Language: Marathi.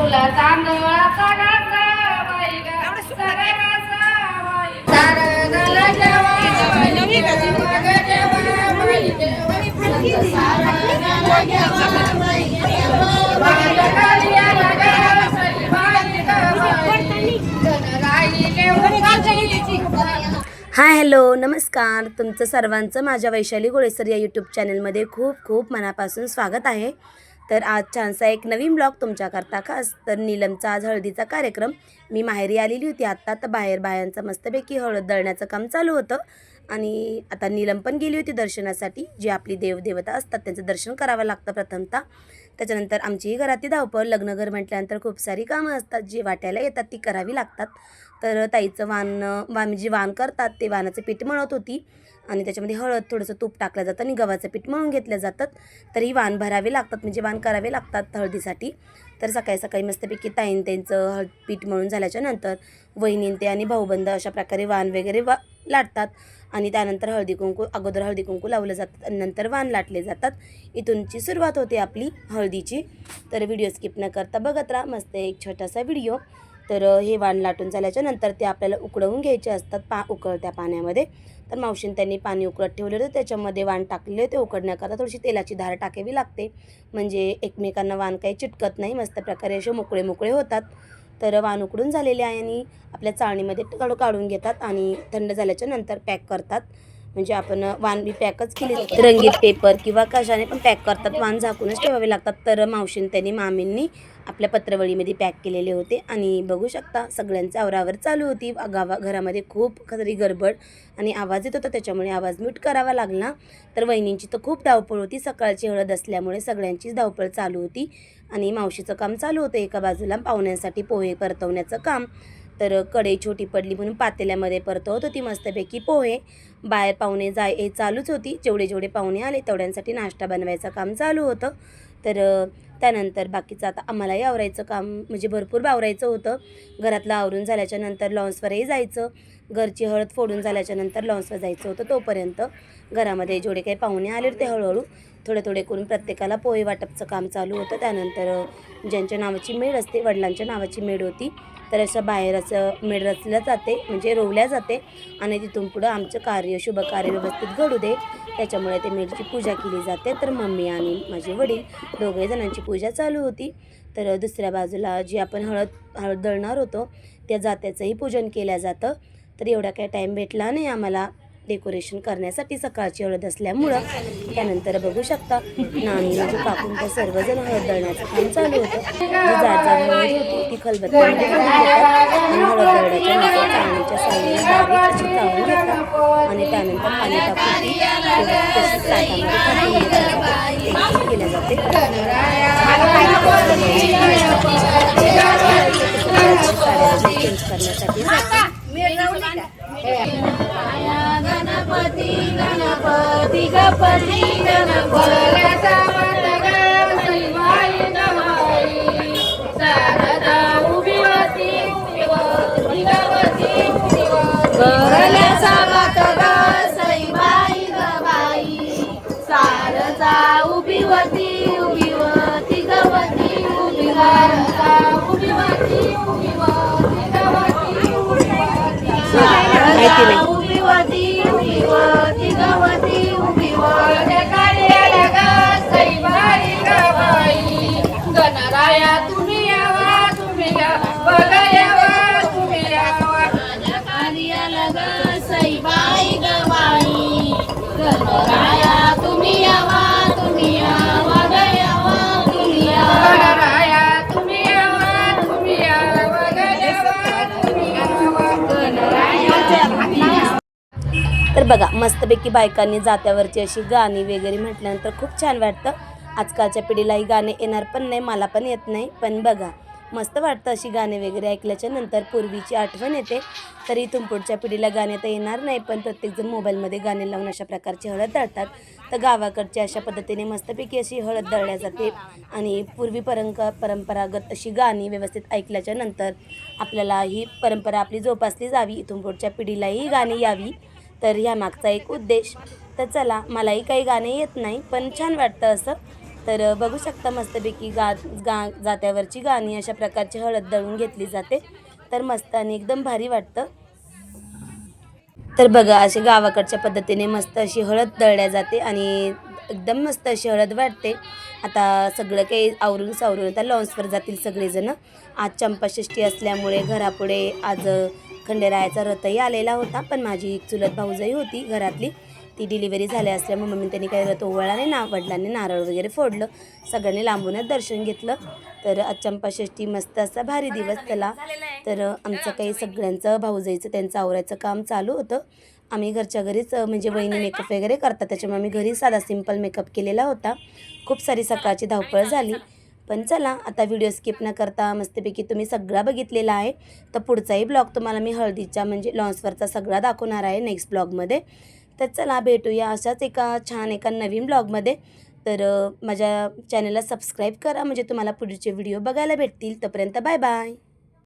तुला तांदळाचा घासा बाई ग सगळ्याचा बाई सारगल जेवा बाई मग जेवा बाई सारगल जेवा बाई बालकालिया लगा सई बाई ग बाई गणराईले उपाची हाय हॅलो नमस्कार, तुमचं सर्वांचं माझ्या वैशाली गोळेसर या यूट्यूब चॅनलमध्ये खूप खूप मनापासून स्वागत आहे. तर आज छानसा एक नवीन ब्लॉग तुमच्याकरता खास. तर नीलमचा आज हळदीचा कार्यक्रम. मी माहेरी आलेली होती आत्ता. तर बाहेर बायांचं मस्तपैकी हळद दळण्याचं काम चालू होतं आणि आता नीलम पण गेली होती दर्शनासाठी. जी आपली देवदेवता असतात त्यांचं दर्शन करावं लागतं प्रथमतः. त्याच्यानंतर आमचीही घरातली धावपळ. लग्नघर म्हटल्यानंतर खूप सारी कामं असतात जी वाट्याला येतात ती करावी लागतात. तर ताईचं वाण जे वाण करतात ते वाणाचं पीठ मळत होती आणि त्याच्यामध्ये हळद थोडंसं तूप टाकलं जातं आणि गव्हाचं पीठ मळून घेतलं जातात. तर ही वाण भरावे लागतात म्हणजे वाण करावे लागतात हळदीसाठी. तर सकाळी सकाळी मस्तपैकी ताईन त्यांचं पीठ मळून झाल्याच्या नंतर वहिनीन ते आणि भाऊबंद अशा प्रकारे वाण वगैरे लाटतात आणि त्यानंतर अगोदर हळदी कुंकू लावलं जातात आणि नंतर वाण लाटले जातात. इथूनची सुरुवात होते आपली हळदीची. तर व्हिडिओ स्किप न करता बघत राहा, मस्त एक छोटासा व्हिडिओ. तर हे वाण लाटून झाल्याच्या नंतर ते आपल्याला उकळवून घ्यायचे असतात उकळत्या पाण्यामध्ये. तर मावशीन त्यांनी पाणी उकळत ठेवलं होतं, त्याच्यामध्ये वाण टाकले. ते उकडण्याकरता थोडीशी तेलाची धार टाकावी लागते म्हणजे एकमेकांना वाण काही चिटकत नाही, मस्त प्रकारे असे मोकळे मोकळे होतात. तर वाण उकडून झालेले आहे आणि आपल्या चाळणीमध्ये काढून घेतात आणि थंड झाल्याच्या नंतर पॅक करतात. म्हणजे आपण वाण बी पॅकच केली, रंगीत पेपर किंवा कशाने पण पॅक करतात. वाण झाकूनच ठेवावे लागतात. तर मावशीन त्यांनी मामींनी आपल्या पत्रवळीमध्ये पॅक केलेले होते आणि बघू शकता सगळ्यांची आवरावर चालू होती. घरामध्ये खूप खरी गडबड आणि आवाज येत होता, त्याच्यामुळे आवाज म्यूट करावा लागला. तर वहिनींची तर खूप धावपळ होती. सकाळची हळद असल्यामुळे सगळ्यांचीच धावपळ चालू होती आणि मावशीचं काम चालू होतं एका बाजूला पाहुण्यांसाठी पोहे परतवण्याचं काम. तर कढई छोटी पडली म्हणून पातेल्यामध्ये परतवत होती मस्तपैकी पोहे. बाहेर पाहुणे हे चालूच होती. जेवढे पाहुणे आले तेवढ्यांसाठी नाश्ता बनवायचं काम चालू होतं. तर त्यानंतर बाकीचं आता आम्हालाही आवरायचं काम म्हणजे भरपूर आवरायचं होतं. घरातलं आवरून झाल्याच्या नंतर लॉन्सवरही जायचं. घरची हळद फोडून झाल्याच्या नंतर लॉन्सवर जायचं होतं. तोपर्यंत घरामध्ये जेवढे काही पाहुणे आले ते हळूहळू थोडे करून प्रत्येकाला पोहे वाटपचं काम चालू होतं. त्यानंतर ज्यांच्या नावाची मेढ असते, वडिलांच्या नावाची मेढ होती, तर असं बाहेर असं मेढ रचल्या जाते म्हणजे रोवल्या जाते आणि तिथून पुढं आमचं शुभ कार्य व्यवस्थित घडू दे त्याच्यामुळे ते मेढची पूजा केली जाते. तर मम्मी आणि माझे वडील दोघे जणांची पूजा चालू होती. तर दुसऱ्या बाजूला जी आपण हळद दळणार होतो त्या जात्याचंही पूजन केलं जातं. तर एवढा काही टाईम भेटला नाही आम्हाला डेकोरेशन करण्यासाठी सकाळची हळद असल्यामुळं. त्यानंतर बघू शकता नानी म्हणजे काकून त्या सर्वजण हळद दळण्याचं काम चालू होतं. जी जाड हळद होती ती खलबत्त्यामध्ये घालून घेतात आणि हळद दळण्याच्या नंतर चाळणीच्या साह्याने बारीक अशी चाळून घेतात आणि त्यानंतर पाणी टाकून ती तशीच ताटामध्ये टाकून घेतात केल्या जाते. चेंज करण्यासाठी गणपती गणपती गणपती गणपती शारदा उभी होती गवल्याचा मात ग सईबाई ग बाई शारदा उभी होती गवती उभी शारदा उभी होती गणराया तुम्ही यावा तुम्ही बघ यावा तुम्ही यावा कार्याला ग सईबाई ग बाई गणराया तुम्ही यावा तुम्ही यावा ग यावा तुम्ही यावा गणराया तुम्ही यावा तुम्ही यावा ग यावा तुम्ही यावा गणराया. तर बघा मस्तपैकी बायकांनी जात्यावरची अशी गाणी वगैरे म्हटल्यानंतर खूप छान वाटतं. आजकालच्या पिढीलाही गाणे येणार पण नाही, मला पण येत नाही, पण बघा मस्त वाटतं अशी गाणे वगैरे ऐकल्याच्या नंतर पूर्वीची आठवण येते. तर इथून पुढच्या पिढीला गाणे तर येणार नाही, पण प्रत्येकजण मोबाईलमध्ये गाणे लावून अशा प्रकारची हळद दळतात. तर गावाकडची अशा पद्धतीने मस्तपैकी अशी हळद दळल्या जाते आणि पूर्वी परंपरागत अशी गाणी व्यवस्थित ऐकल्याच्या नंतर आपल्याला ही परंपरा आपली जोपासली जावी, इथून पुढच्या पिढीलाही गाणी यावी. तर ह्या मागचा एक उद्देश. तर चला, मलाही काही गाणे येत नाही पण छान वाटतं असं. तर बघू शकता मस्तपैकी जात्यावरची गाणी अशा प्रकारची हळद दळून घेतली जाते. तर मस्त आणि एकदम भारी वाटतं. तर बघा अशी गावाकडच्या पद्धतीने मस्त अशी हळद दळल्या जाते आणि एकदम मस्त अशी हळद वाटते. आता सगळं काही आवरून सावरून आता लॉन्सवर जातील सगळेजणं. आज चंपाषष्ठी असल्यामुळे घरापुढे आज खंडेरायाचा रथही आलेला होता. पण माझी एक चुलत भाऊजाई होती घरातली, ती डिलिव्हरी झाली असल्यामुळे मम्मी त्यांनी काही रथ ओवाळला नाही, वडिलांनी नारळ वगैरे फोडलं. सगळ्यांनी लांबूनच दर्शन घेतलं. तर आज चंपाषष्ठी मस्त असा भारी दिवस त्याला. तर आमचं काही सगळ्यांचं भाऊजाईचं त्यांचं आवरायचं काम चालू होतं. आम्ही घरच्या घरीच म्हणजे वहिनी मेकअप वगैरे करतात, त्याच्यामुळे आम्ही घरी साधा सिंपल मेकअप केलेला होता. खूप सारी सकाळची धावपळ झाली. पण चला आता व्हिडिओ स्किप न करता मस्तपैकी तुम्ही सगळा बघितलेला आहे. तर पुढचाही ब्लॉग तुम्हाला मी हळदीच्या म्हणजे लॉन्सवरचा सगळा दाखवणार आहे नेक्स्ट ब्लॉगमध्ये. तर चला भेटूया अशाच एका छान एका नवीन ब्लॉगमध्ये. तर माझ्या चॅनलला सबस्क्राईब करा म्हणजे तुम्हाला पुढचे व्हिडिओ बघायला भेटतील. तोपर्यंत बाय बाय.